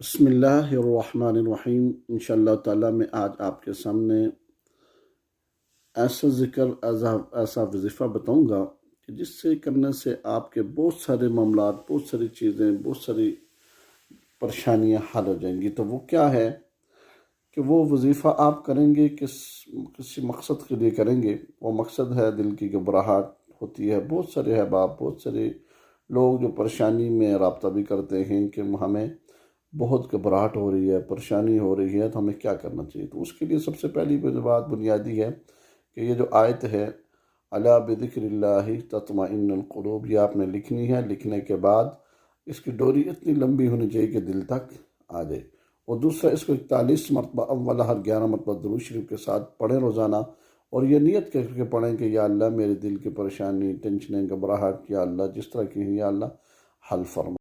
بسم اللہ الرحمن الرحیم۔ انشاءاللہ تعالیٰ میں آج آپ کے سامنے ایسا ذکر ایسا وظیفہ بتاؤں گا کہ جس سے کرنے سے آپ کے بہت سارے معاملات، بہت ساری چیزیں، بہت ساری پریشانیاں حل ہو جائیں گی۔ تو وہ کیا ہے کہ وہ وظیفہ آپ کریں گے کسی مقصد کے لیے کریں گے۔ وہ مقصد ہے دل کی گھبراہٹ ہوتی ہے، بہت سارے احباب، بہت سارے لوگ جو پریشانی میں رابطہ بھی کرتے ہیں کہ ہمیں بہت گھبراہٹ ہو رہی ہے، پریشانی ہو رہی ہے، تو ہمیں کیا کرنا چاہیے۔ تو اس کے لیے سب سے پہلی بات بنیادی ہے کہ یہ جو آیت ہے الا بذکر اللہ تطمئن القلوب، یہ آپ نے لکھنی ہے۔ لکھنے کے بعد اس کی ڈوری اتنی لمبی ہونی چاہیے کہ دل تک آ جائے۔ اور دوسرا، اس کو 41 مرتبہ اول ہر 11 مرتبہ درود شریف کے ساتھ پڑھیں روزانہ، اور یہ نیت کر کے پڑھیں کہ یا اللہ میرے دل کی پریشانی، ٹینشنیں، گھبراہٹ یا اللہ جس طرح کی ہیں یا اللہ حل فرما۔